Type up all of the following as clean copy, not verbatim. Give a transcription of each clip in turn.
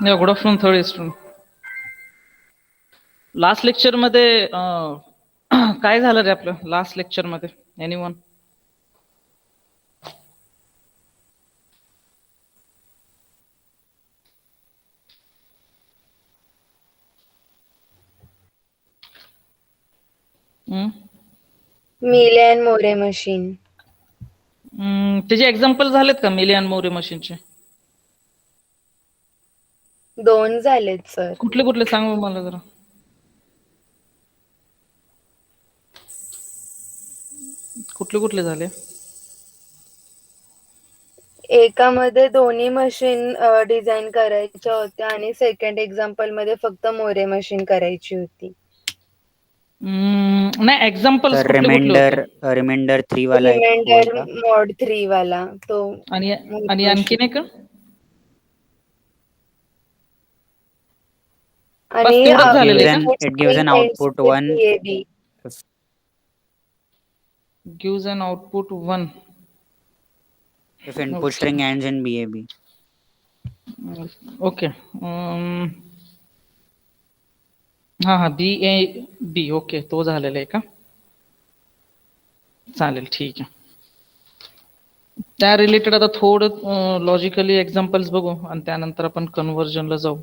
Good afternoon third student. Last lecture मध्ये काय झालं रे आपलं लास्ट लेक्चर मध्ये? एनीवन? मिले अँड मोरे मशीन. त्याचे एक्झाम्पल झालेत का मिले आणि मोरे मशीनचे? 2 झालेत सर. कुठले कुठले सांग मला जरा. कुठले कुठले झाले? एकामध्ये दोन्ही मशीन डिझाईन करायच्या होत्या आणि सेकंड एक्झाम्पल मध्ये फक्त मोरे मशीन करायची होती. नाही, एक्झाम्पल्स तर कुठले कुठले होते? रिमाइंडर 3 वाला एक होईल रिमाइंडर का? मॉड 3 वाला तो. आणि आणखीन एक? बस आणि तेवढंच झालेलं आहे का? it gives an output 1 gives an output 1 if input string ends in BAB. Okay. हा BAB. ओके, तो झालेला आहे का? चालेल, ठीक आहे. त्या रिलेटेड आता थोडं लॉजिकली एक्झाम्पल्स बघू आणि त्यानंतर आपण कन्व्हर्जनला जाऊ.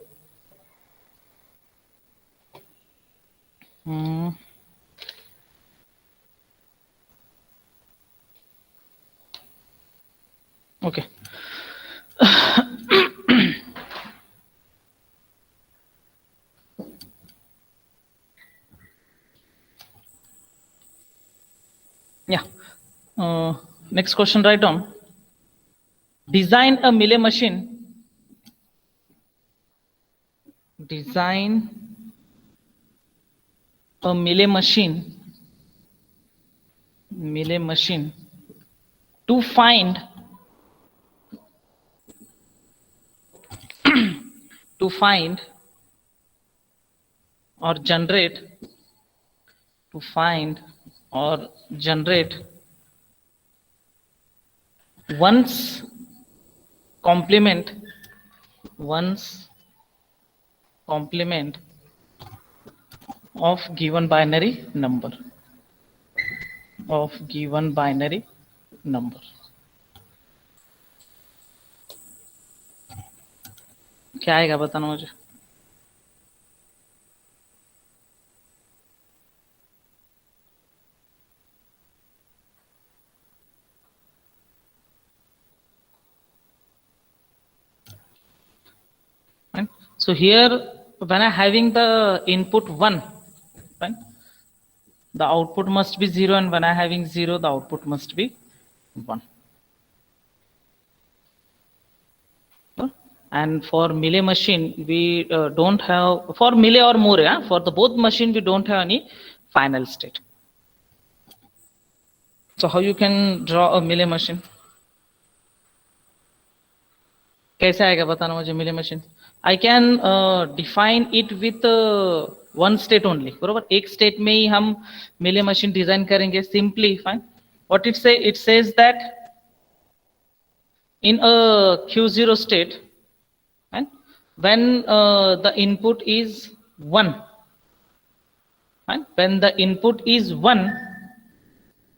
Okay. Yeah. Next question, write down. Design a Mealy machine. Design a Mealy machine. Mealy machine to find or generate one's complement of given binary number. क्या आएगा बताना मुझे. Right? So here when I having the input 1, right, the output must be 0, and when I having 0, the output must be 1. And for Mealy machine we don't have, for Mealy or Moore, for the both machine we don't have any final state. So how you can draw a Mealy machine? कैसे आएगा बताना मुझे Mealy machine. I can define it with one state only. बरोबर, एक state में ही हम Mealy machine design करेंगे. Simply fine. What it say? It says that in a Q0 state, and when the input is 1, and when the input is 1,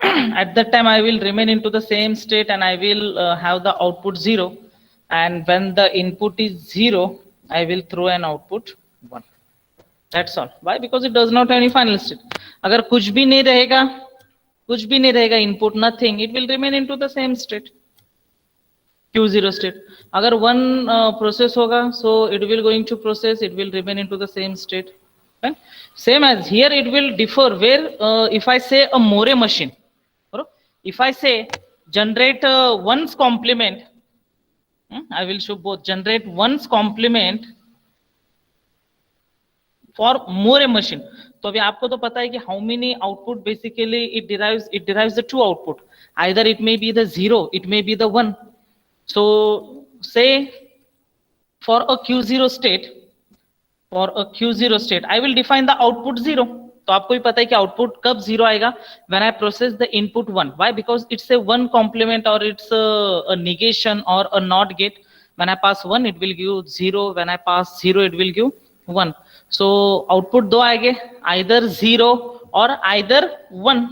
at that time I will remain into the same state and I will have the output 0, and when the input is 0 I will throw an output 1. That's all. Why? Because it does not have any final state. अगर कुछ भी नहीं रहेगा input, nothing, it will remain into the same state, Q0 state. अगर one process होगा, so it will going to process, it will remain into the same state. Right? Same as here it will differ where if I say a Moore machine, or if I say generate one's complement, I will show both. Generate one's complement for Moore machine. तो अभी आपको तो पता है कि how many output basically it derives the two output. Either it may be the 0, it may be the 1. So say for a Q0 state, I will define the output 0. तो आपको भी पता है कि आउटपुट कब 0 आएगा? When I process the input 1. Why? Because it's a one complement or it's a negation or a NOT gate. When I pass 1, it will give 0. When I pass 0, it will give 1. So output दो आएंगे, either 0 or either 1.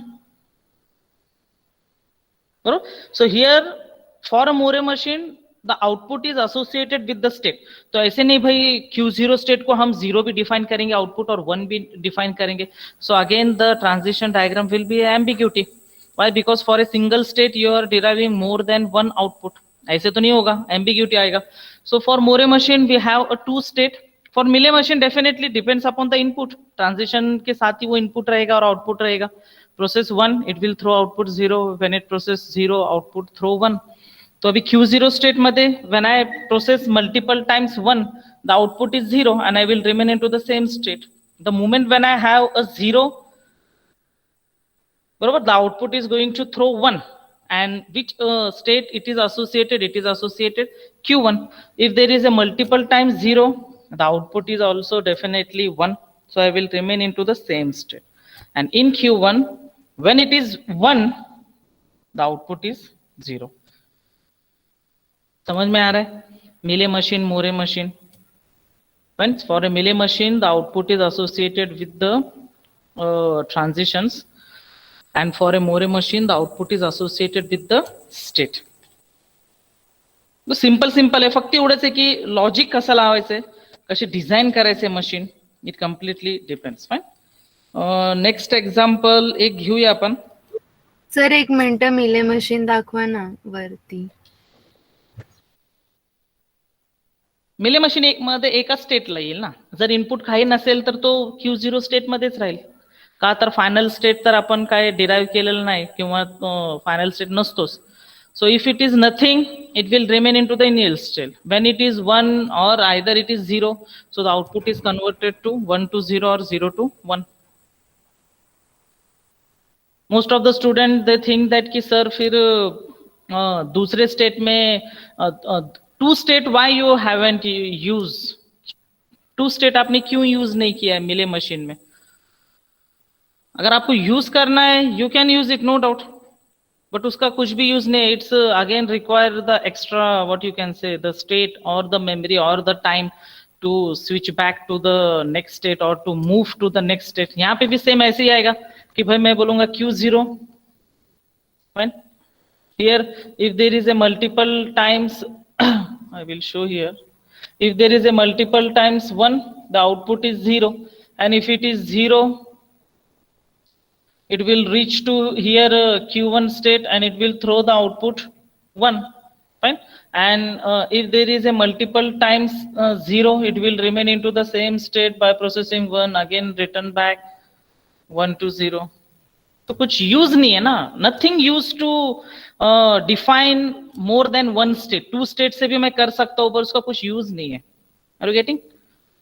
So here for a Moore machine, the output is associated with the state. तो ऐसे नहीं भाई Q0 state को हम 0 भी define करेंगे output और 1 भी define करेंगे. So again the transition diagram will be ambiguity. Why? Because for a single state you are deriving more than one output. ऐसे तो नहीं होगा, ambiguity आएगा. So for Moore machine we have a two state. For Mealy machine definitely depends upon the input. Transition के साथ ही वो input रहेगा और output रहेगा. Process 1 it will throw output 0. When it process 0 output throw 1. तो अभी Q0 state मध्ये when I process multiple times 1 the output is 0 and I will remain into the same state. The moment when I have a 0 बरोबर, the output is going to throw 1 and which state it is associated Q1. If there is a multiple times 0 the output is also definitely 1, so I will remain into the same state. And in Q1 when it is 1 the output is 0. समझ में आ रहा है? Mealy machine, Moore machine. When for a Mealy machine the output is associated with the transitions, and for a Moore machine the output is associated with the state. तो simple आहे, फक्त एवढंच आहे की लॉजिक कसं लावायचंय, कशी डिझाइन करायचे machine, it completely depends. Fine. Next example एक घेऊया आपण. सर एक मिनिट, मिले मशीन दाखवा ना वरती. मिले मशीन एक मध्ये एका स्टेटला येईल ना. जर इनपुट काही नसेल तर तो Q0 स्टेट मध्येच राहील. का तर फायनल स्टेट तर आपण काय डिराइव्ह केलेलं नाही किंवा फायनल स्टेट नसतोच. So if it is nothing, it will remain into the initial state. When it is 1 or either it is 0, so the output is converted to 1 to 0 or 0 to 1. Most of the students they think that कि sir फिर दूसरे state में two state why you haven't used, two state आपने क्यों use नहीं किया है मिले मशीन में. अगर आपको यूज करना है you can use it, no doubt, but उसका कुछ भी यूज नहीं. It's again require the extra what you can say the state और द मेमोरी और the time to switch back to the next state और to move to the next state. यहाँ पे भी सेम ऐसे ही आएगा कि भाई मैं बोलूंगा Q0. Fine. Here if there is a multiple times I will show here, if there is a multiple times 1 the output is 0, and if it is 0 it will reach to here Q1 state and it will throw the output 1. Fine. And if there is a multiple times 0 it will remain into the same state by processing 1, again return back 1 to 0. तो कुछ use नहीं है ना, nothing use to define more than one state. Two state से भी मैं कर सकता हूँ पर उसका कुछ यूज नहीं है. Are you getting?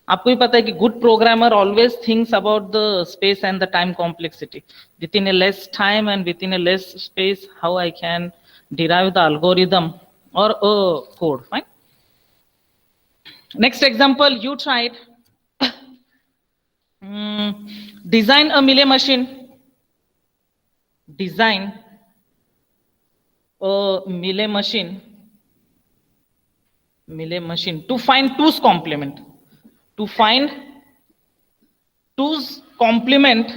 आपको भी पता है कि good programmer always thinks about the space and the time complexity. Within a less time and within a less space how I can derive the algorithm और code. Fine. Next example, you tried design a Mealy machine. Design a Mealy machine to find 2's complement. To find 2's complement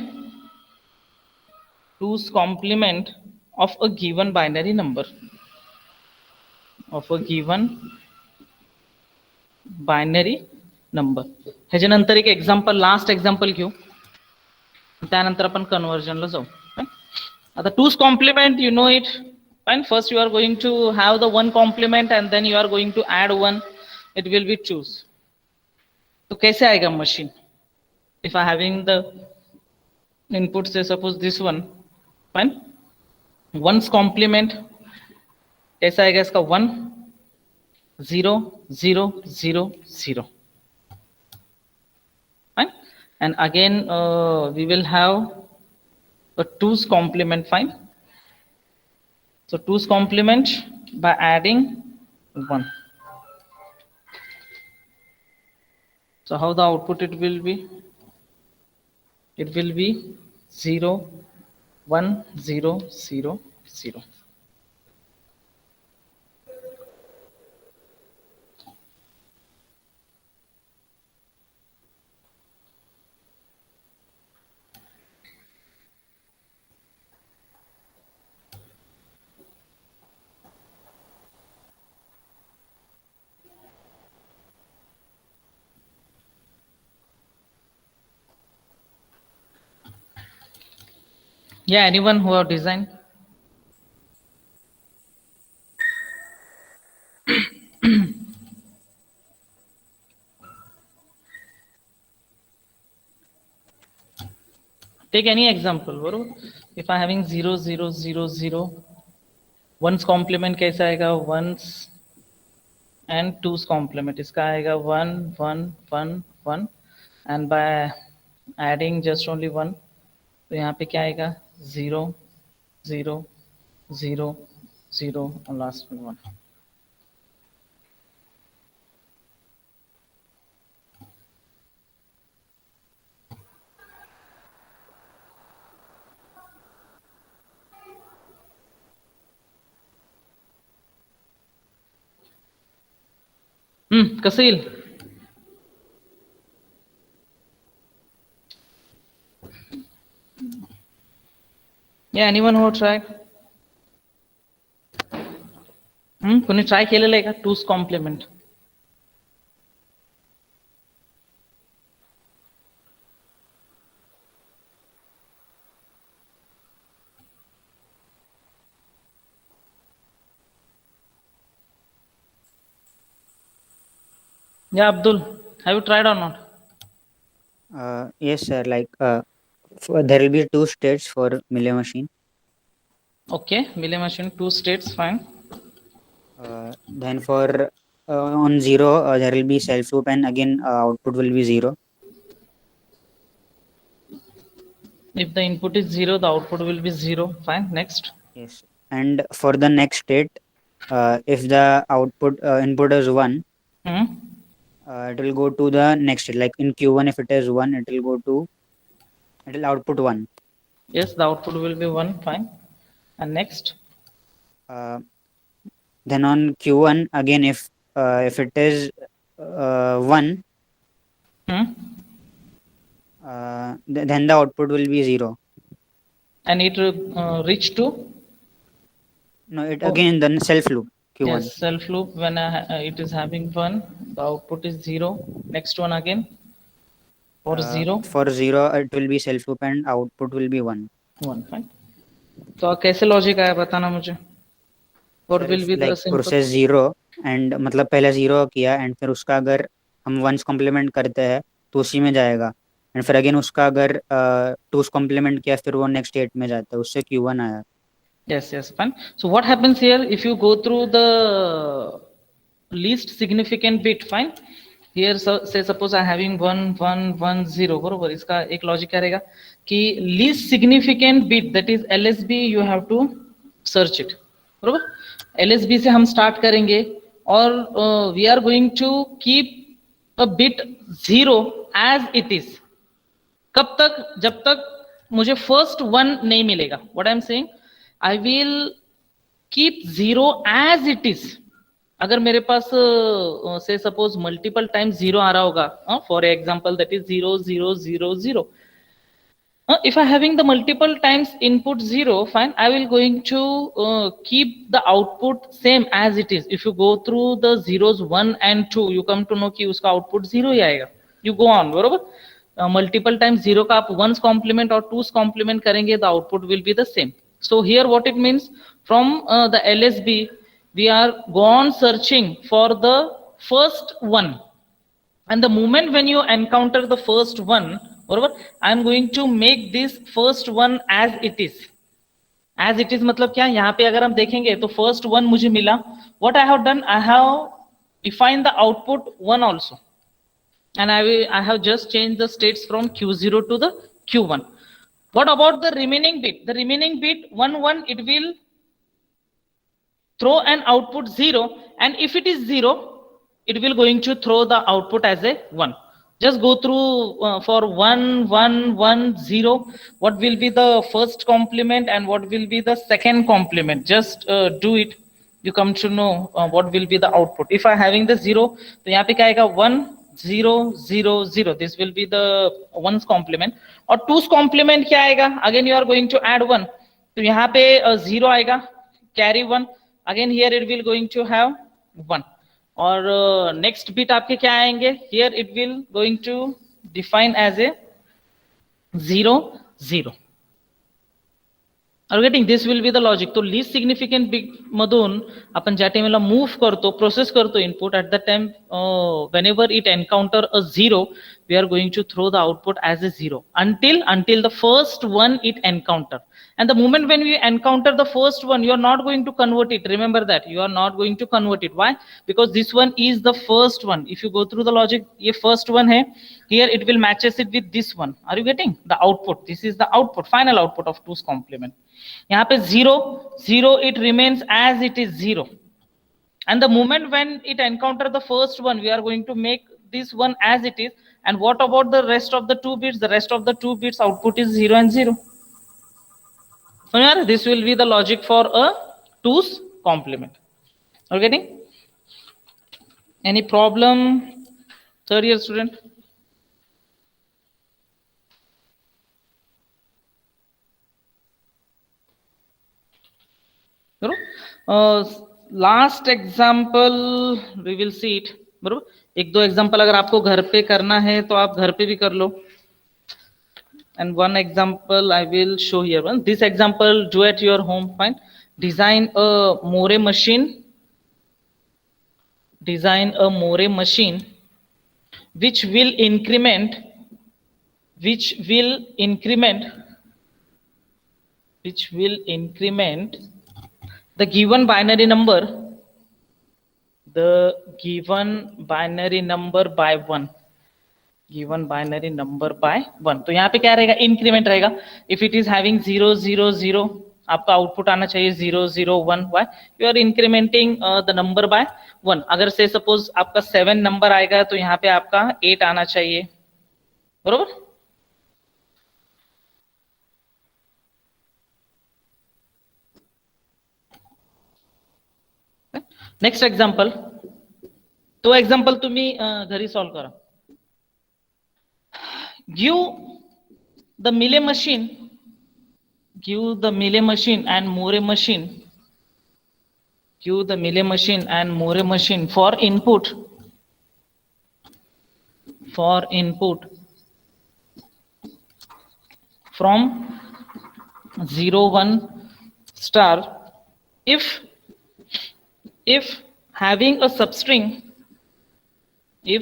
of a given binary number. ह्याच्यानंतर एक example, last example घेऊ, त्यानंतर आपण कन्वर्जनला जाऊ. The 2's complement, you know it. And first you are going to have the one complement and then you are going to add one. It will be 2's. तो कैसे आएगा machine? If I having the input, say suppose this one, fine. One's complement कैसा आएगा इसका? 1 0 0 0 0. Fine. And again we will have a 2's complement. Fine. So 2's complement by adding 1. So how the output it will be? It will be 0 1 0 0 0. Yeah, anyone who have designed? Take any example, बरोबर? If I having 0 0 0 0, one's complement कैसा आएगा? One's and two's complement इसका आएगा 1 1 1 1, and by adding just only 1, तो यहाँ पे क्या आएगा? 0 0 0 0 और लास्ट में 1. कसं येईल? Yeah, anyone who try? कोणी ट्राय केलेलं आहे का? Two's complement. Yeah, Abdul, have you tried or not? Yes, sir. Like there will be two states for Mealy machine. Okay, Mealy machine, two states, fine. Then for on 0, there will be self loop, and again output will be 0. If the input is 0, the output will be 0. Fine, next. Yes. And for the next state, if the output input is 1, Hmm? it will go to the next state. Like in Q1, if it is 1, it will output 1. Yes, the output will be 1. Fine. And next. Then on Q1, again, if it is 1, then the output will be 0. And it reach to? No, it again the self loop Q1. Yes, self loop. When it is having 1, the output is 0. Next one again. For 0. For 0, it will be self loop and output will be 1. 1. Fine. तो कैसे logic आया बताना मुझे. What Sir, will if be the like simple? process 0 and मतलब पहले 0 किया and फिर उसका अगर हम 1's complement करते हैं तो उसी में जाएगा, एंड फिर अगेन उसका अगर 2's complement किया फिर वो नेक्स्ट स्टेट में जाता है, उससे Q1 आया. Yes, yes, fine. So what happens here if you go through the least significant bit? Fine. Here, so say suppose I having 1 1 1 0, बरोबर. इसका एक लॉजिक क्या रहेगा कि least significant bit, that is LSB, you have to search it, बरोबर. LSB से हम start करेंगे और we are going to keep a bit 0 as it is. कब तक? जब तक मुझे first 1 नहीं मिलेगा. What I am saying, I will keep 0 as it is. अगर मेरे पास से सपोज मल्टीपल टाइम्स 0 आ रहा होगा, for example that is 0 0 0 0. If I having the multiple times input 0, fine, I will going to keep the output same as it is. If you go through the zeros 1 and 2, you come to know कि उसका output 0 ही आएगा. You go on, बरोबर. Multiple times 0 का आप 1's complement और 2's complement करेंगे, the output will be the same. So here what it means, from the LSB, we are gone searching for the first one, and the moment when you encounter the first one, बरोबर, I am going to make this first one as it is. As it is मतलब क्या? यहाँ पे अगर हम देखेंगे तो first one मुझे मिला. What I have done, I have defined the output 1 also, and I have just changed the states from Q0 to the Q1. What about the remaining bit? The remaining bit 1 1, it will throw an output 0, and if it is 0, it will going to throw the output as a 1. Just go through for 1 1 1 0, what will be the first complement and what will be the second complement. Just do it, you come to know what will be the output. If I having the 0, तो यहाँ पे क्या आएगा? 1 0 0 0. This will be the 1's complement. और 2's complement क्या आएगा? Again you are going to add 1, तो यहाँ पे 0 आएगा, carry 1. Again here it will going to have 1. और next bit आपके क्या आएंगे? Here it will going to define as a 0 0. Are you getting? This will be the logic. तो least significant bit मधून आपण ज्या टाइमला मूव करतो, प्रोसेस करतो input, at that time whenever it encounter a zero, we are going to throw the output as a zero until the first one it encounter. And the moment when we encounter the first one, you are not going to convert it. Remember that you are not going to convert it. Why? Because this one is the first one. If you go through the logic, ये first one है, here it will matches it with this one. Are you getting the output? This is the output, final output of 2's complement. यहाँ पे zero it remains as it is zero, and the moment when it encounter the first one, we are going to make this one as it is. And what about the rest of the 2 bits? The rest of the 2 bits output is 0 and 0. So here this will be the logic for a 2's complement. Are you getting? Any problem, third year student? Last example we will see it. बरोबर, एक दो example अगर आपको घर पे करना है तो आप घर पे भी कर लो. And one example I will show here. This example do at your home. Fine. Design a Moore machine. Design a Moore machine which will increment the given binary number by 1. Given binary number by 1. तो यहाँ पे क्या रहेगा? Increment रहेगा. If it is having 0 0 0, आपका output आना चाहिए 0 0 1. Why? You are incrementing the number by 1. अगर से सपोज आपका 7 नंबर आएगा तो यहाँ पे आपका 8 आना चाहिए. बरोबर. Next example. तो एक्झाम्पल तुम्ही घरी सॉल्व करा. Give the Mealy machine and Moore machine for input from 0 1 star if having a substring in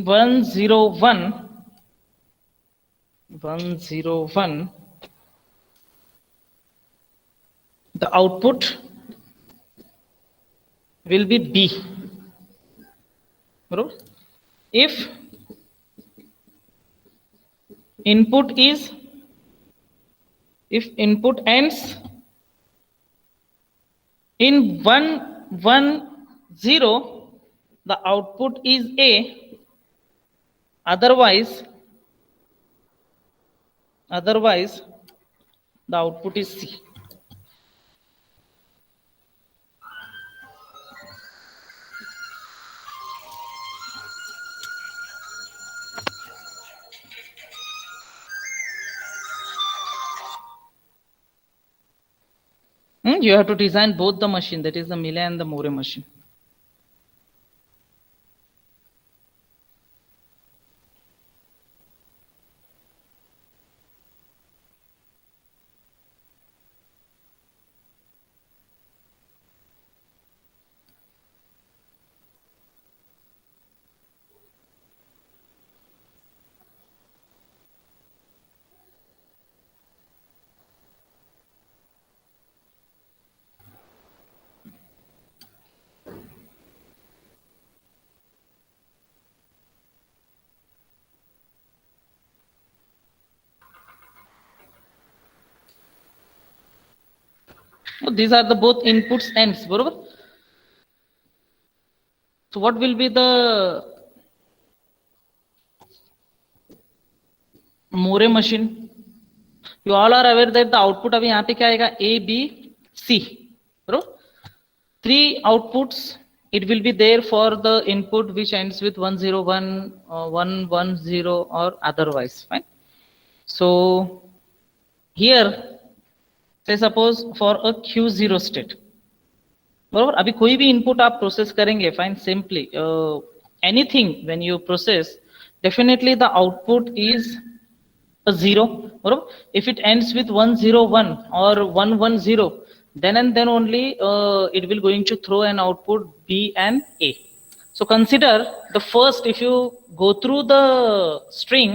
101 the output will be B. If input ends in 1 1 0, the output is A. Otherwise the output is C. You have to design both the machine, that is the Mealy and the Moore machine. So these are the both inputs ends. बरोबर. So what will be the Moore machine? You all are aware that the output अभी यहाँ पे क्या आएगा? A, B, C. बरोबर. 3 outputs. It will be there for the input which ends with 101, 110 or otherwise. Fine. So here, say suppose for a Q0 state. बरोबर. अभी कोई भी इनपुट आप प्रोसेस करेंगे, fine, simply anything when you process, definitely the output is a zero, बरोबर. If it ends with 101 or 110, then and then only it will going to throw an output B and A. So consider the first, if you go through the string,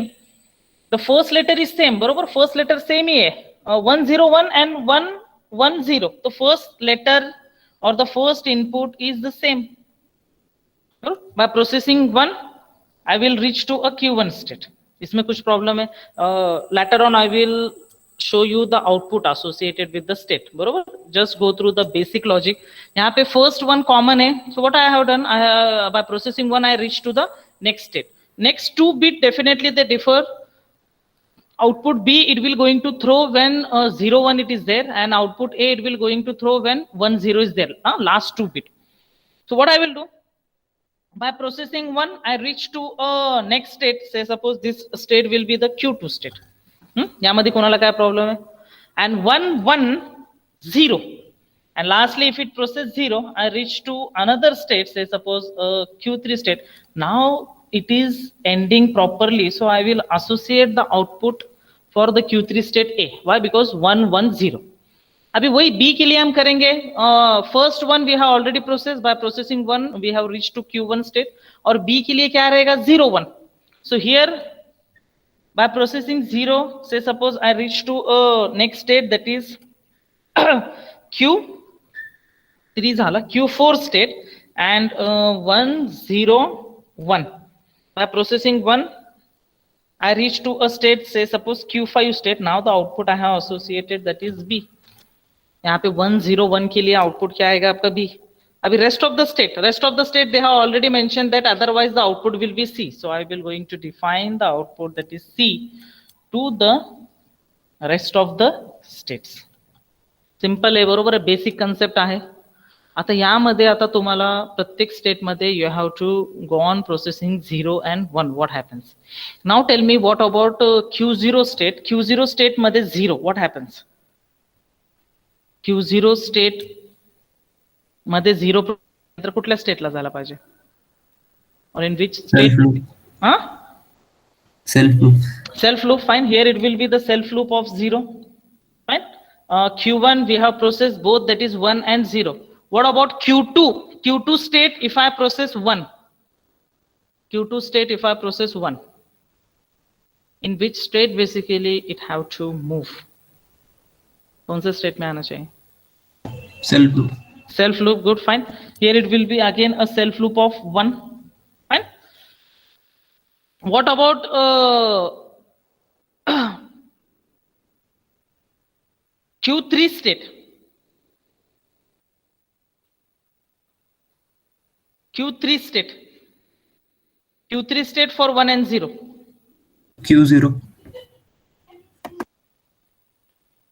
the first letter is same, बरोबर. First letter same ही है, 101 and 110. The first letter or the first input is the same. By processing 1, I will reach to a Q1 state. इसमें कुछ problem है. Later on I will show you the output associated with the state, बरोबर. Just go through the basic logic. यहाँ पे first one common है. So what I have done, by processing 1 I reach to the next state. Next 2 bit definitely they differ. Output B it will going to throw when 0 1 it is there, and output A it will going to throw when 1 0 is there. Last 2 bit. So what I will do, by processing 1 I reach to a next state. Say suppose this state will be the Q2 state. यामध्ये कोणाला काय problem आहे. And 1 1 0, and lastly if it process 0 I reach to another state. Say suppose Q3 state. Now it is ending properly, so I will associate the output for the Q3 state A. Why? Because 1 1 0. अभी वही B के लिए हम करेंगे. First one we have already process. By processing 1 we have reach to Q1 state. और B के लिए क्या रहेगा, 0 1. सो हियर बाय प्रोसेसिंग 0, से suppose I reach to next state, that is Q3 झाला, Q4 state, and 1 0 1. By processing 1 I reach to a state, say suppose Q5 state. Now the output I have associated, that is B. यहाँ पे 1 0 1 के लिए output क्या आएगा आपका B. अभी rest of the state they have already mention that otherwise the output will be C. So I will going to define the output that is C to the rest of the states. Simple आहे, बरोबर आहे, basic concept आहे. आता यामध्ये आता तुम्हाला प्रत्येक state मध्ये you have to go on processing 0 and 1. What happens now, tell me what about Q0 state. Q0 state मध्ये 0, व्हॉट हॅपन्स. Q0 स्टेट मध्ये 0 तर कुठल्या स्टेटला जायला पाहिजे, और in which state. Self loop. Fine, here it will be the self loop of 0. Fine. Q1 we have processed both, that is 1 and 0. What about Q2 state? If I process 1, Q2 state if I process 1, in which state basically it have to move. कौन से state में आना चाहिए. Self loop. Good, fine. Here it will be again a self loop of 1. Fine. What about Q3 state. Q3 state for 1 and 0. Q0.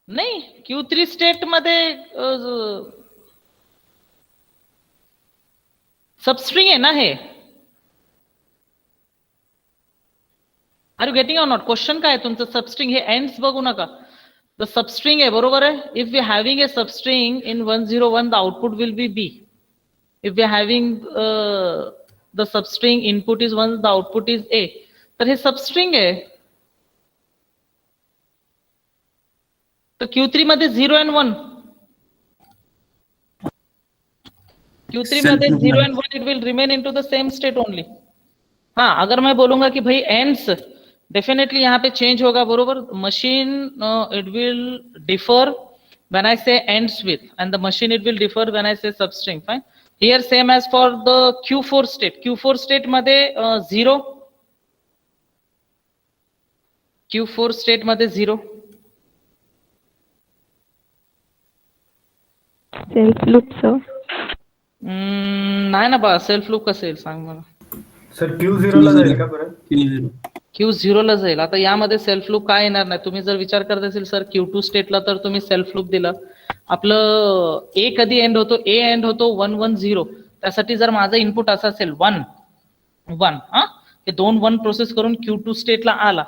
नाही, Q3 state मध्ये substring आहे ना हे. Are you getting or not. Question काय आहे तुमचं. Substring हे ends बघू नका. द सबस्ट्रिंग आहे, बरोबर आहे. If we having a substring in 101 the output will be B. If we having the substring input is 1 the output is A. तर हे substring आहे. तो Q3 मध्ये 0 and 1. Q3 मध्ये 0 and 1 it will remain into the same state only. हाँ, अगर मैं बोलूंगा कि भाई ends, डेफिनेटली यहाँ पे चेंज होगा, बरोबर. Machine it will differ when I say ends with, and the machine it will differ when I say substring. Fine. Here same as for the Q4 state. Q4 state मध्ये 0. Q4 state मध्ये 0. Self loop sir. नाही ना बा, self loop कसं येईल सांग मला. Sir Q0 ला जाईल का परत. Q0 ला जाईल. आता यामध्ये सेल्फ लूप काय येणार नाही. तुम्ही जर विचार करत असेल सर Q2 स्टेटला, तर तुम्ही सेल्फ लूप दिलं. आपलं A कधी एंड होतो, A एंड होतो 1 1 0. त्यासाठी जर माझं इनपुट असं असेल 1 1, हे 2 1 प्रोसेस करून Q2 स्टेटला आला,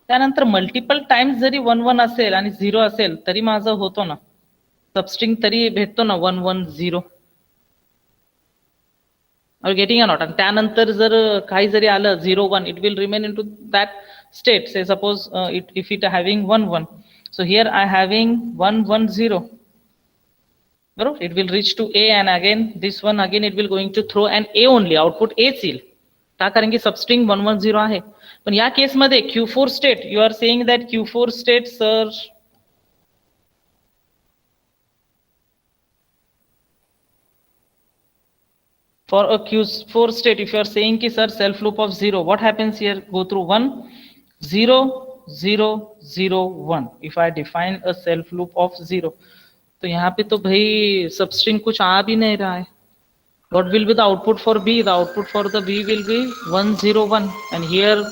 त्यानंतर मल्टिपल टाइम्स जरी 1 1 असेल आणि 0 असेल तरी माझं होतो ना सबस्ट्रिंग, तरी भेटतो ना 1 1 0. Are getting or not. आणि त्यानंतर जर काही जरी आलं 0 1, it will remain in to that state. Say suppose if it having 1 1, so here I having 1 1 0. बरोबर, it will reach to A and again this one again it will going to throw and A only. Output H येईल का, कारण की substring 1 1 0 आहे. पण या केसमध्ये Q4 state, you are saying that Q4 state sir, for a Q4 state, if you are saying ki sir self loop of 0, what happens here? Go through 1 0 0 0 1. if I define a self loop of 0, तो यहाँ पे तो भाई substring कुछ आ भी नहीं रहा है. what will be the output for B? The output for the B will be 1 0 1, and here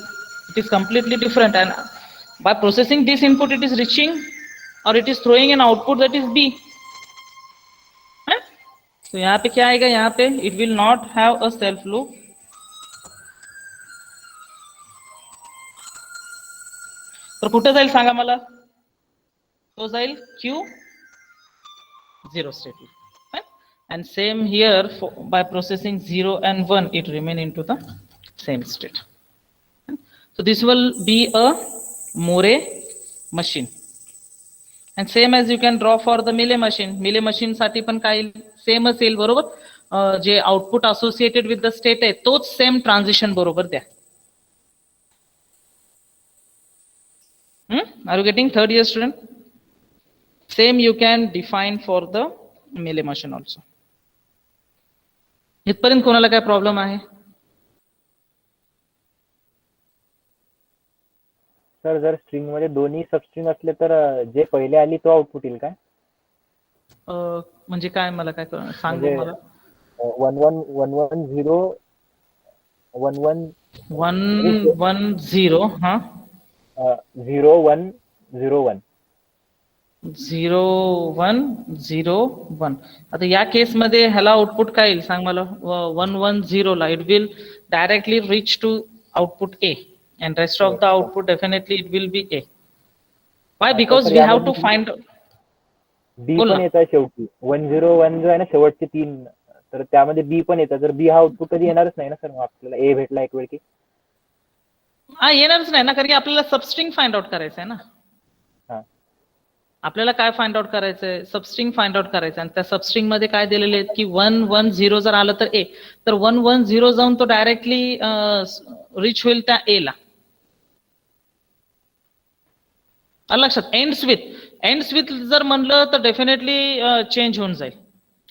it is completely different. And by processing this input, it is reaching or it is throwing an output that is B. तो यहाँ पे क्या आएगा, यहाँ पे it will not have a self loop. तर कुठे जाईल सांगा मला, तो जाईल Q0 state. And same here by processing 0 and 1, it remain in to the same state. So this will be a Moore machine. And same as you can draw for the Mealy machine. Mealy machine साठी पण काही same असेल, बरोबर. जे output associated with the state आहे तोच same transition बरोबर द्या. Are you getting? Third year student, same you can define for the Mealy machine also. इथपर्यंत कोणाला काय प्रॉब्लेम आहे? सर जर स्ट्रिंग मध्ये दोन्ही सबस्ट्रिंग असले तर जे पहिले आली तो आउटपुट येईल काय? म्हणजे काय, मला काय सांग म्हणजे मला. 1 1 1 1 0 1 1 1 1 0, हा 0 1 0 1 0 1 0 1. आता या केस मध्ये ह्याला आउटपुट काय येईल सांग मला. 1 1 0 ला it will directly reach to output A, and rest of the output definitely it will be A. Why? Because we have to find B पण येत आहे शेवटी. 1 0 1 जो आहे ना शेवटचे 3, तर त्यामध्ये बी पण येतं. तर बी हा आउटपुट कधी येणारच नाही ना सर. मग आपल्याला ए भेटला एक वेळ की येणारच नाही ना, कारण की आपल्याला सबस्ट्रिंग फाइंड आउट करायचं आहे ना. आपल्याला काय फाइंड आउट करायचंय? सबस्ट्रिंग फाइंड आउट करायचं. आणि त्या सबस्ट्रिंग मध्ये काय दिलेले आहेत की 1 1 0 जर आलं तर ए, तर 1 1 0 जाऊन तो डायरेक्टली रिच होईल त्या ए ला. लक्षात, एंड्स विथ जर म्हणलं तर डेफिनेटली चेंज होऊन जाईल,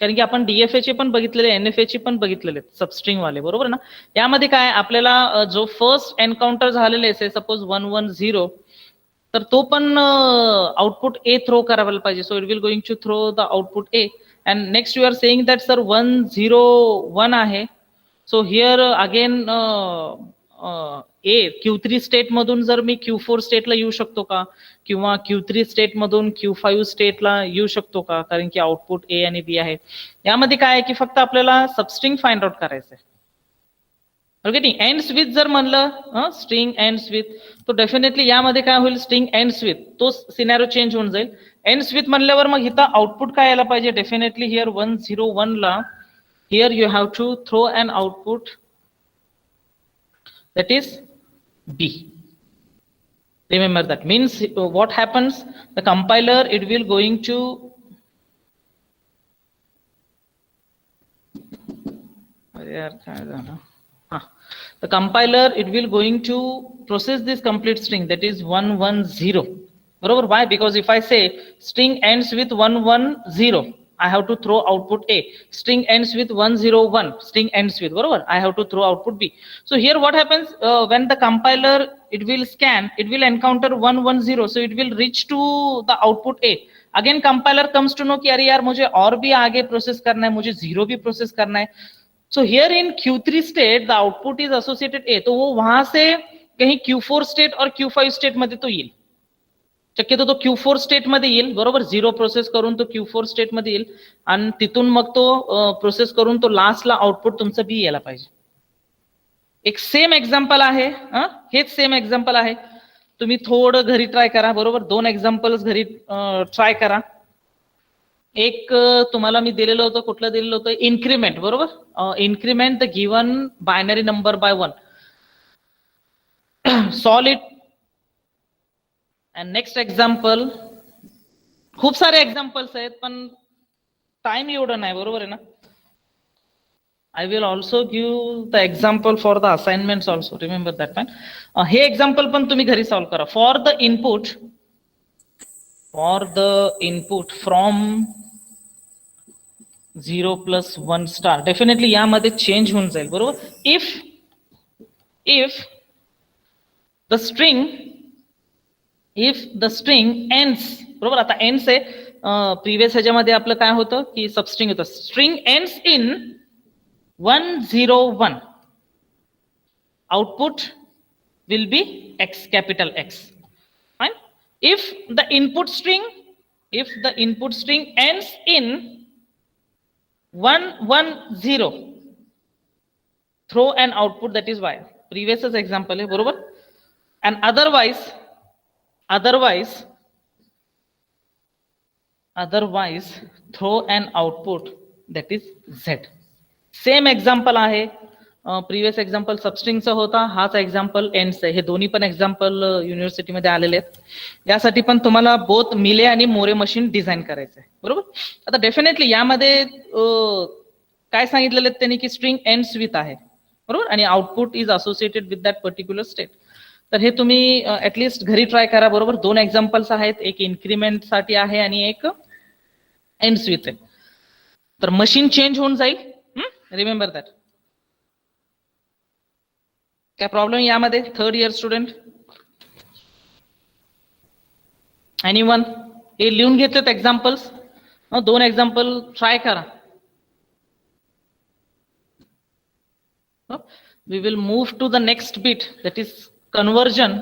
कारण की आपण डीएफए चे पण बघितलेले, एनएफए चे पण बघितलेले सबस्ट्रिंग वाले, बरोबर ना. यामध्ये काय आपल्याला जो फर्स्ट एन्काउंटर झालेले आहे सपोज 1 1 0, तर तो पण आउटपुट ए थ्रो करायला पाहिजे. So it will going to throw the output A. And next you are saying that sir 1 0 1 आहे. So here again a Q3 state मधून जर मी Q4 स्टेटला येऊ शकतो का, किंवा Q3 स्टेट मधून Q5 स्टेटला येऊ शकतो का, कारण की आउटपुट ए आणि बी आहे. यामध्ये काय आहे की फक्त आपल्याला सबस्ट्रिंग फाइंड आउट करायचंय. ओके, एंड्स विथ जर म्हणलं स्ट्रिंग एंड्स विथ, तो डेफिनेटली यामध्ये काय होईल, स्ट्रिंग एंड्स विथ, तो सिनॅरिओ चेंज होऊन जाईल. एंड्स विथ म्हणल्यावर मग इथं आउटपुट काय यायला पाहिजे, डेफिनेटली हिअर 1 0 1 ला here you have to throw an output that is B. Remember that. Means what happens, the compiler it will going to the compiler it will going to process this complete string, that is 1 1 0. Barabar. Why? Because if I say string ends with 1 1 0, I have to throw output A. String ends with 1 0 1. String ends with, barabar, I have to throw output B. So here what happens, when the compiler it will scan, it will encounter 1 1 0. So it will reach to the output A. Again compiler comes to know कि अरे यार मुझे और भी आगे process करना है, मुझे 0 भी प्रोसेस करना है. So here in Q3 state the output is associated A. तो वो वहां से कहीं Q4 स्टेट और Q5 स्टेट मध्ये तो येईल. शक्यतो तो Q4 स्टेट मध्ये येईल, बरोबर. 0 प्रोसेस करून तो Q4 स्टेट मध्ये येईल आणि तिथून मग तो प्रोसेस करून तो लास्टला आउटपुट तुमचं बी यायला पाहिजे. एक सेम एक्झाम्पल आहे, हेच सेम एक्झाम्पल आहे. तुम्ही थोडं घरी ट्राय करा, बरोबर. 2 एक्झाम्पल्स घरी ट्राय करा. एक तुम्हाला मी दिलेलं होतं, कुठलं दिलेलं होतं, इन्क्रीमेंट, बरोबर. Increment the given binary number by 1. Solve it. And next example. खूप सारे एक्झाम्पल्स आहेत पण टाइम एवढं नाही, बरोबर आहे ना. I will also give the example for the assignments also. Remember that one. Hey example पण तुम्ही घरी solve करा. For the input from 0 plus 1 star. Definitely यामध्ये change होऊन जाईल, बरोबर. If the string ends, बरोबर. आता ends आहे, previous ह्याच्यामध्ये आपलं काय होतं की substring होतं. String ends in 101, output will be X, capital X. Fine. If the input string ends in 110, throw an output that is Y. Previous example है, बरोबर. And otherwise throw an output that is Z. Same example आहे. Previous example सबस्ट्रिंगचा होता, हाच example ends आहे. हे दोन्ही पण example युनिव्हर्सिटीमध्ये आलेले आहेत. यासाठी पण तुम्हाला बोथ मिले आणि मोरे मशीन डिझाईन करायचं आहे, बरोबर. आता डेफिनेटली यामध्ये काय सांगितलेलं आहे त्यांनी की स्ट्रिंग एंड्स विथ आहे, बरोबर, आणि output is associated with that particular state. तर हे तुम्ही ऍटलिस्ट घरी ट्राय करा, बरोबर. 2 एक्झाम्पल्स आहेत, एक इन्क्रीमेंट साठी आहे आणि एक एंड्स विथ आहे. तर मशीन चेंज होऊन जाईल. Remember that. काय प्रॉब्लेम यामध्ये? 3rd year student, anyone? हे लिहून घेतलेत एक्झाम्पल्स. 2 एक्झाम्पल ट्राय करा. We will move to the next bit, that is conversion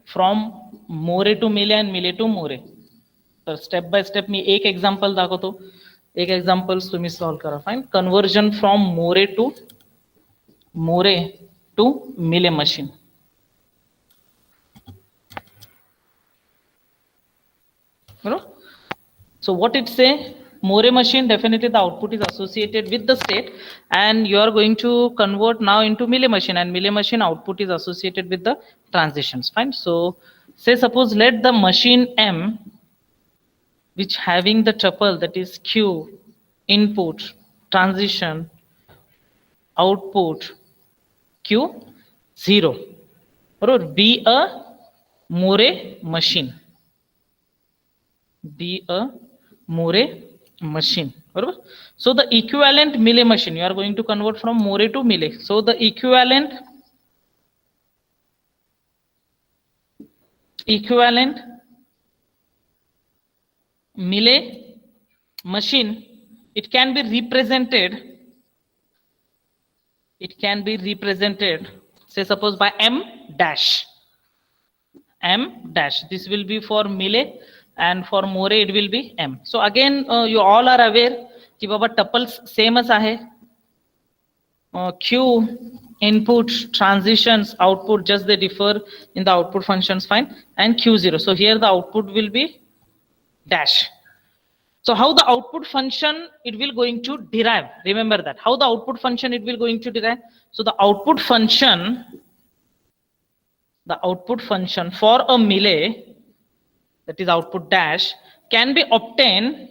from more to मिले and मिले to मोरे. तर स्टेप बाय स्टेप मी एक एक्झाम्पल दाखवतो, एक एक्झाम्पल तुम्ही सॉल्व करा. Fine. Conversion from Moore to Mealy machine. बरोबर. So what it say? More machine, definitely the output is associated with the state, and you are going to convert now into Mealy machine, and Mealy machine output is associated with the transitions. Fine. So say suppose let the machine M, which having the tuple that is Q, input, transition, output, Q, 0, or be a More machine. Be a More machine. So the equivalent Mealy machine, you are going to convert from More to Mealy. So the equivalent Mealy machine, it can be represented, say suppose by M dash. This will be for Mealy, and for More it will be M. So again you all are aware कि बाबा tuples सेमच आहे. Q, input, transitions, output, just they differ in the output functions. Fine. And Q0. So here the output will be dash. So how the output function it will going to derive? Remember that. How the output function it will going to derive? So the output function for a Mealy, that is output dash, can be obtained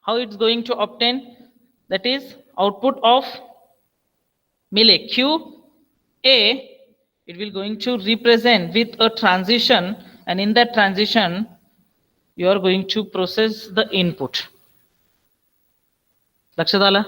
how it's going to obtain, that is output of Mealy Q A, it will going to represent with a transition, and in that transition you are going to process the input. लक्षात आलं?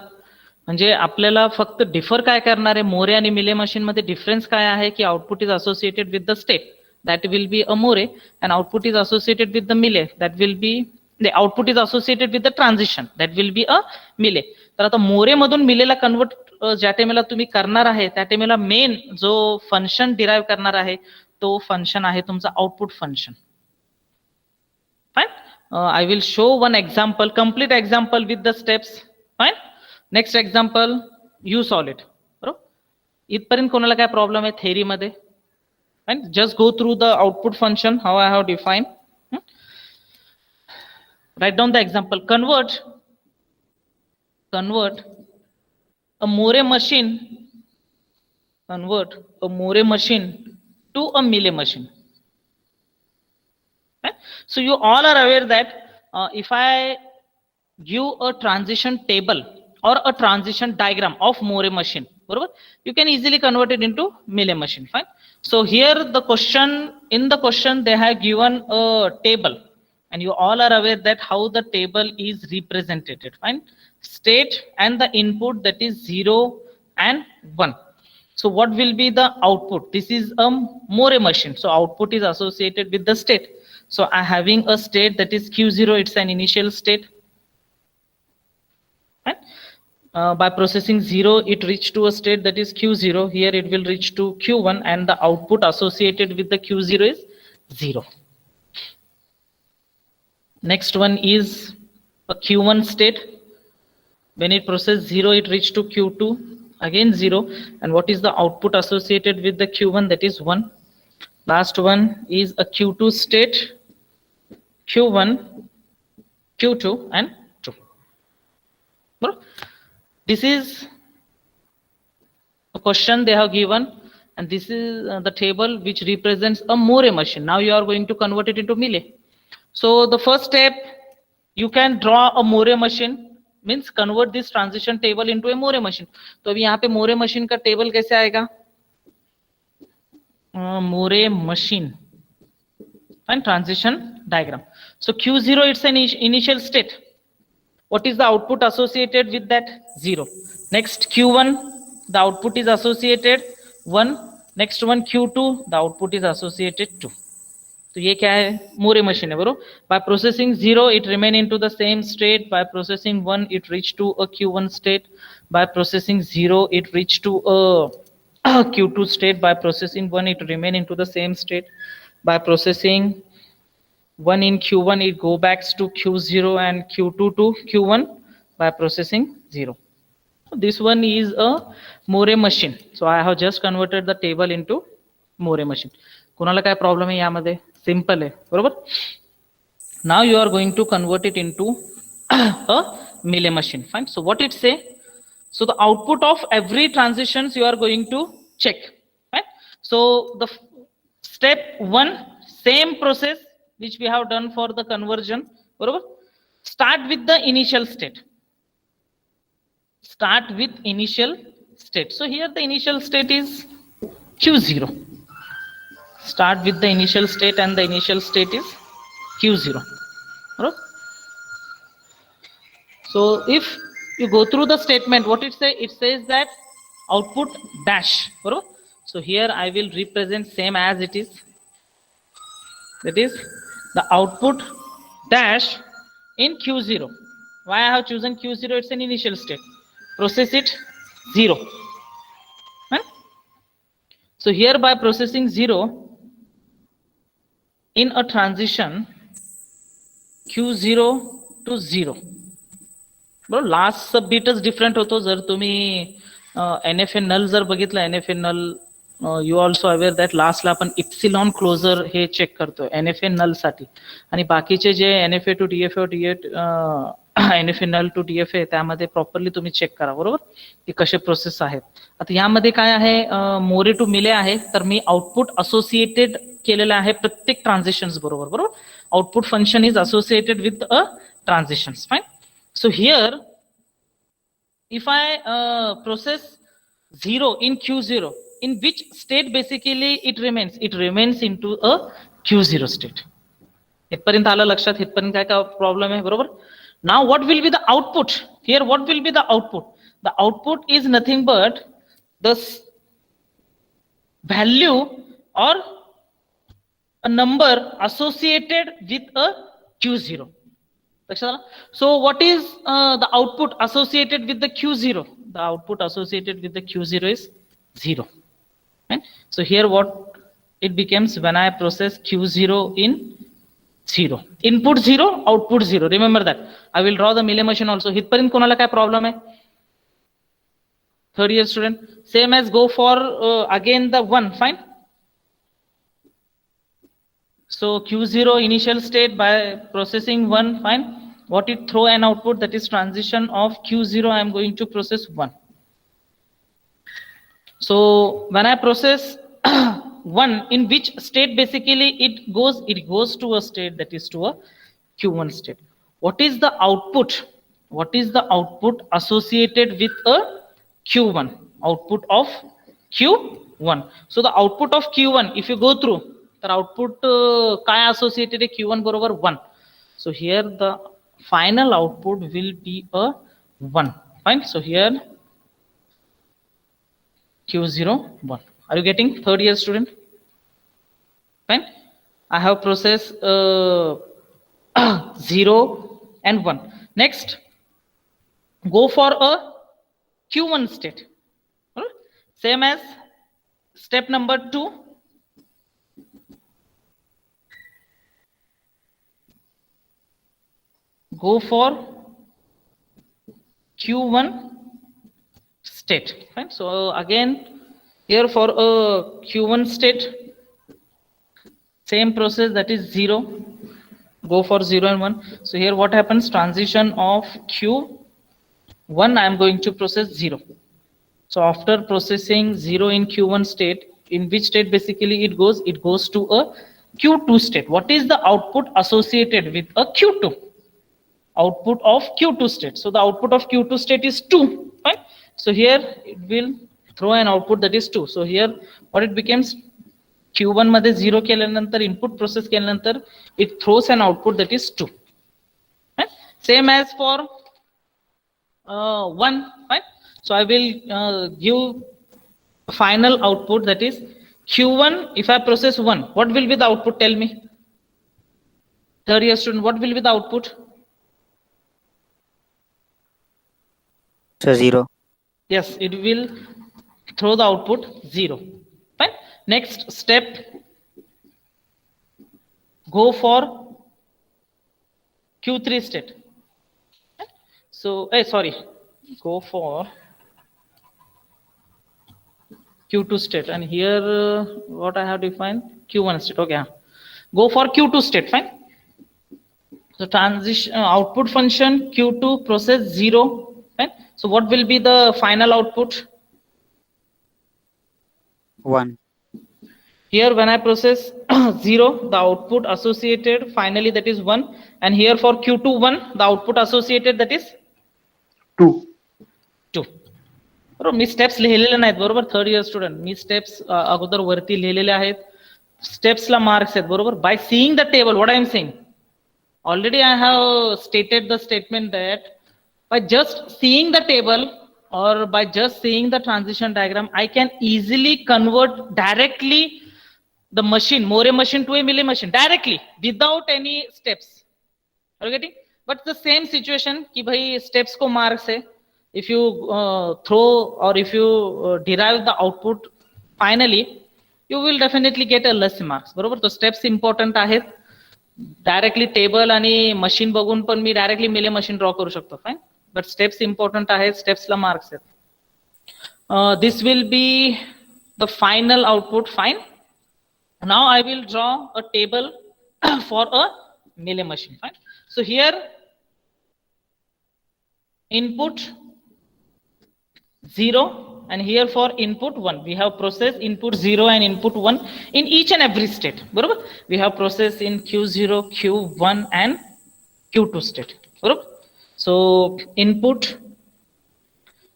म्हणजे आपल्याला फक्त differ काय करणार आहे मोरे आणि मिले मशीन मध्ये डिफरन्स काय आहे की output is associated with the state, that will be a Moore, and output is associated with the Mealy, that will be the output is associated with the transition, that will be a Mealy. तर आता मोरे मधून मिलेला convert ज्या टाइमला तुम्ही करणार आहे त्या टाइमला मेन जो फंक्शन डिराइव्ह करणार आहे तो फंक्शन आहे तुमचा output function. Fine. I will show one example, complete example with the steps. Fine. Next example, you solve it. बरोबर, इथपर्यंत कोणाला काय प्रॉब्लेम आहे थेअरी मध्ये? And just go through the output function how I have defined. Write down the example. Convert a Moore machine to a Mealy machine. Okay? So you all are aware that if I give a transition table or a transition diagram of Moore machine, you can easily convert it into Mealy machine. Fine. So here in the question they have given a table, and you all are aware that how the table is represented. Fine. State and the input, that is 0 and 1. So what will be the output? This is a Moore machine, so output is associated with the state. So I having a state that is Q0, it's an initial state. Right? By processing 0, it reached to a state that is Q0. Here it will reach to Q1, and the output associated with the Q0 is 0. Next one is a Q1 state. When it processed 0, it reached to Q2, again 0. And what is the output associated with the Q1? That is 1. Last one is a Q2 state. Q1, Q2, and 2. This is a question they have given, and this is the table which represents a Moore machine. Now you are going to convert it into Mealy. So the first step, you can draw a Moore machine, means convert this transition table into a Moore machine. तो अभी यहाँ पे Moore machine का table कैसे आएगा? Moore machine and transition diagram. So Q0, it's an initial state. What is the output associated with that? 0. Next Q1, the output is associated 1. Next one Q2, the output is associated 2. तो ये क्या है? Moore machine है बरो. By processing 0, it remain into the same state. By processing 1, it reach to a Q1 state. By processing 0, it reach to a Q2 state. By processing 1, it remain into the same state. By processing 1 in Q1, it go back to Q0 and Q2 to Q1 by processing 0. This one is a Moore machine. So I have just converted the table into Moore machine. कोणाला काय problem आहे यामध्ये? Simple आहे बरोबर. Now you are going to convert it into a Mealy machine. Fine. So what it say? So the output of every transitions you are going to check. Right? So the step 1, same process which we have done for the conversion. Barabar? Start with the initial state. Start with initial state. So here the initial state is Q0. Start with the initial state, and the initial state is Q0. Right? So if you go through the statement, what it says? It says that output dash. Right? So here I will represent same as it is. That is the output dash in Q0. Why I have chosen Q0? It's an initial state. Process it 0. Right? So here by processing 0, in a transition Q0 to 0. बरोबर, last सब बीटच different होतो. जर तुम्ही NFA null जर बघितलं, NFA null you also aware that लास्टला आपण epsilon closure हे चेक करतोय NFA null साठी, आणि बाकीचे जे NFA to DFA NFA null to DFA त्यामध्ये प्रॉपरली तुम्ही चेक करा बरोबर की कसे प्रोसेस आहेत. आता यामध्ये काय आहे, मोरे टू मिले आहे, तर मी आउटपुट असोसिएटेड केलेलं आहे प्रत्येक ट्रान्झिशन्स बरोबर. बरोबर, output function is associated with a transitions. Fine. So here, if I process 0 in Q0, in which state basically it remains? It remains into a Q0 state. इथपर्यंत आलं लक्षात? इथपर्यंत काय प्रॉब्लेम आहे बरोबर. Now what will be the output? Here what will be the output? The output is nothing but the value or a number associated with a Q0. So what is the output associated with the Q0? The output associated with the Q0 is 0. Right? So here what it becomes when I process Q0 in 0. Input 0, output 0. Remember that. I will draw the Mealy machine also. हितपर्यंत कोणाला काय problem आहे? third year student, same as go for again the 1, fine. So Q0 initial state by processing 1, fine. What it throw an output, that is transition of Q0, I am going to process 1. So when I process 1, in which state basically it goes to a state, that is to a Q1 state. What is the output? What is the output associated with a Q1? Output of Q1. So the output of Q1, if you go through, the output काय associated आहे Q1 बरोबर 1. So here the final output will be a 1. Fine. So here Q0 1. Are you getting, third year student? Fine. I have processed 0 and 1. Next, go for a Q1 state. Alright? Same as step number 2. Go for Q1 state. Fine. So again, here for a Q1 state, same process, that is 0. Go for 0 and 1. So here what happens, transition of Q1, I am going to process 0. So after processing 0 in Q1 state, in which state basically it goes to a Q2 state. What is the output associated with a Q2? Output of Q2 state. So the output of Q2 state is 2, right? So here it will throw an output, that is 2. So here what it becomes, Q1 मध्ये 0 केल्यानंतर input process केल्यानंतर it throws an output, that is 2. Right? Same as for 1, right? So I will give final output, that is Q1. If I process 1, what will be the output? Tell me, third year student, what will be the output? So 0. Yes, it will throw the output 0. Fine. Next step, go for Q3 state. So, go for Q2 state, and here what I have defined, Q1 state. Okay, go for Q2 state. Fine. So transition output function Q2 process 0. Fine. So what will be the final output? 1. Here when I process 0, the output associated finally, that is 1. And here for Q2 1, the output associated, that is 2. 2. बरोबर, मी steps लिहिलेले नाहीत बरोबर, third year student. मी steps अगोदर वरती लिहिलेले आहेत, स्टेप्सला marks आहेत बरोबर. By seeing the table, what I am saying, already I have stated the statement that by just seeing the table or by just seeing the transition diagram, I can easily convert directly the machine, Moore machine, to a Mealy machine directly without any steps. Are you getting? But the same situation कि भाई steps को marks है. If you throw or if you derive the output finally, you will definitely get a less marks. बरोबर. तो steps important आहेत. Directly table आणि machine बघून पण मी डायरेक्टली मेले मशीन ड्रॉ करू शकतो. फाइन. बट स्टेप्स इम्पॉर्टंट आहेत, स्टेप्सला मार्क्स आहेत. This will be the final output. Fine. Now I will draw a table for a melee machine. Fine. So here input 0 and here for input 1. We have processed input 0 and input 1 in each and every state. बरोबर. We have processed in Q0, Q1 and Q2 state. बरोबर. So input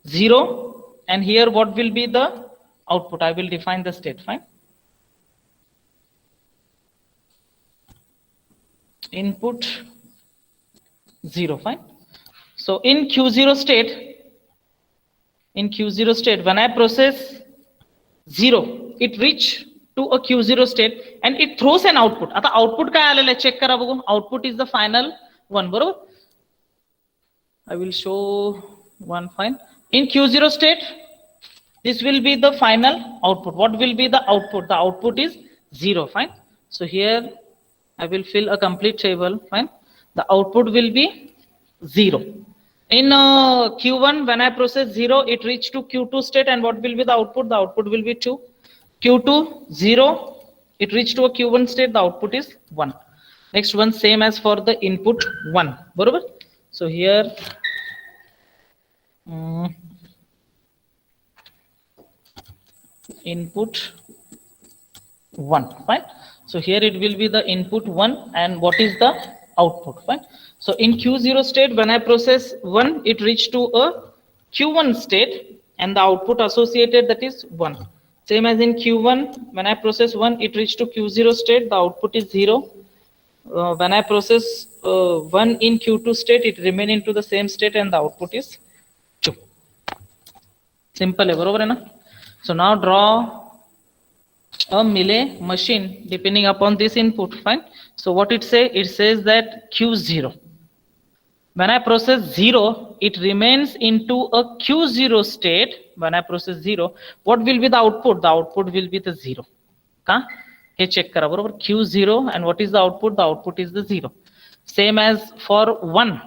0 and here what will be the output? I will define the state. Fine. Input 0. Fine. So in Q0 state, when I process 0, it reach to a Q0 state and it throws an output. आता output काय आलेलं आहे check करा बघू. Output is the final one. बरोबर. I will show one. Fine. In Q0 state, this will be the final output. What will be the output? The output is 0. Fine. So here I will fill a complete table. Fine. The output will be 0. In Q1, when I process 0, it reached to Q2 state, and what will be the output? The output will be 2. Q2, 0, it reached to a Q1 state, the output is 1. Next one, same as for the input 1. Barabar? So here, input 1, fine. So here it will be the input 1, and what is the output, fine. So in Q0 state, when I process 1, it reached to a Q1 state, and the output associated, that is 1. Same as in Q1, when I process 1, it reached to Q0 state, the output is 0. When I process 1 in Q2 state, it remain into the same state, and the output is 2. Simple hai, barobar hai na? So now draw a Mealy machine depending upon this input, fine. So what it says that Q0, when I process 0, it remains into a Q0 state. When I process 0, what will be the output? The output will be the 0. Ka? He check kara, barobar. Q0, and what is the output? The output is the 0. Same as for 1.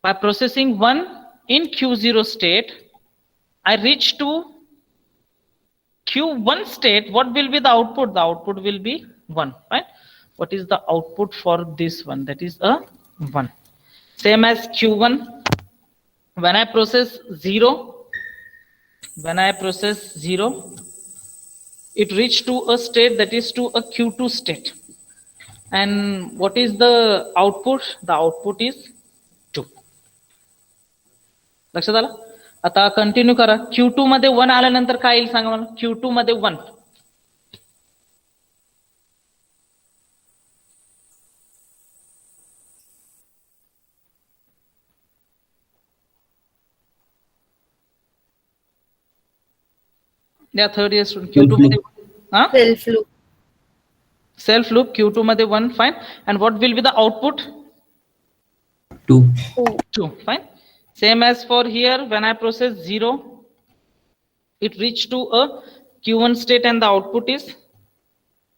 By processing 1 in Q0 state, I reach to Q1 state. What will be the output? The output will be 1, right? What is the output for this one? That is a 1. Same as Q1, when I process 0, it reached to a state, that is to a Q2 state. And what is the output? The output is 2. लक्षात आलं? आता continue करा. Q2 मध्ये 1 आल्यानंतर काय येईल सांगा मला? Q2 मध्ये 1. या थर्ड इयर स्टुडंट Q2 मध्ये हा self loop. Self loop Q2 मध्ये 1, fine. And what will be the output? 2. 2, fine. Same as for here, when I process 0, it reached to a Q1 state, and the output is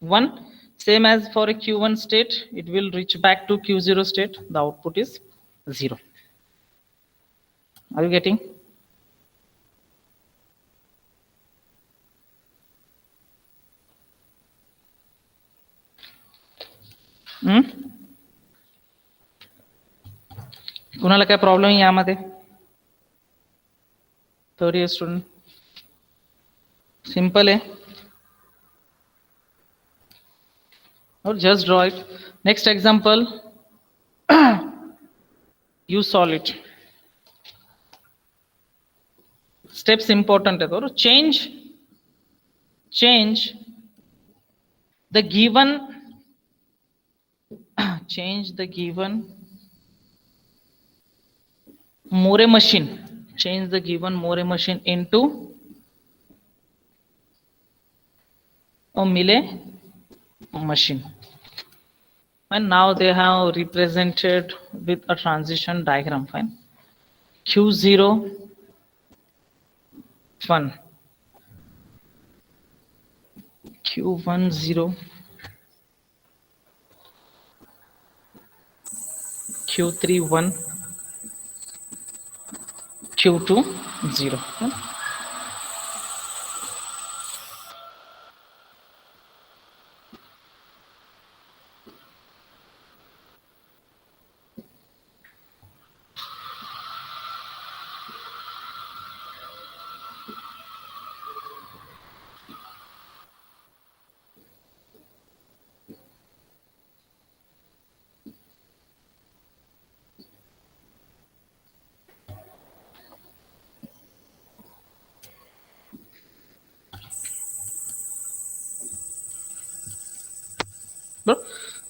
1. Same as for a Q1 state, it will reach back to Q0 state, the output is 0. Are you getting? कुणाला काय problem आहे यामध्ये? Third year student, simple आहे. or just draw it. Next example, you solve it. Steps important है तो change the given Moore machine. Change the given Moore machine into a Mealy machine. And now they have represented with a transition diagram. Fine. Q0 1, Q1 0, Q3 1, Q2 0.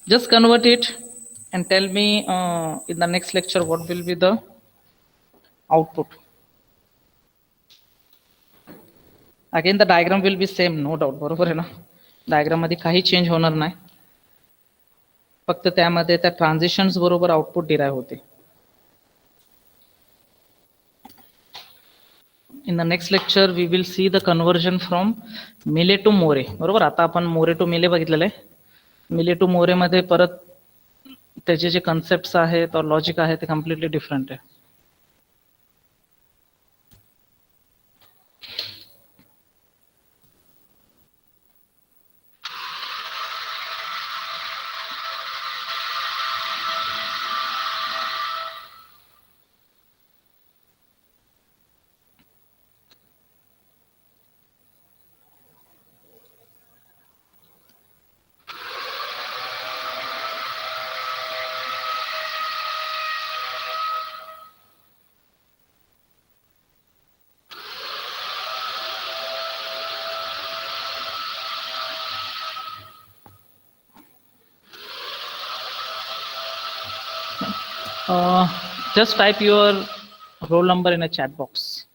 Just convert it and tell me in the next lecture what will be the output. Again the diagram will be same, no doubt. बरोबर आहे ना? Diagram मध्ये काही change होणार नाही, फक्त त्यामध्ये त्या ट्रान्झिशन्स बरोबर आउटपुट डिराइव होते. In the next lecture we will see the conversion from Mealy to Moore. बरोबर, आता आपण मोरे टू मेले बघितलेलं आहे. Mealy to Moore मध्ये परत त्याचे जे कन्सेप्ट्स आहेत और लॉजिक आहे ते कम्प्लिटली डिफरंट आहे. Just type your roll number in a chat box.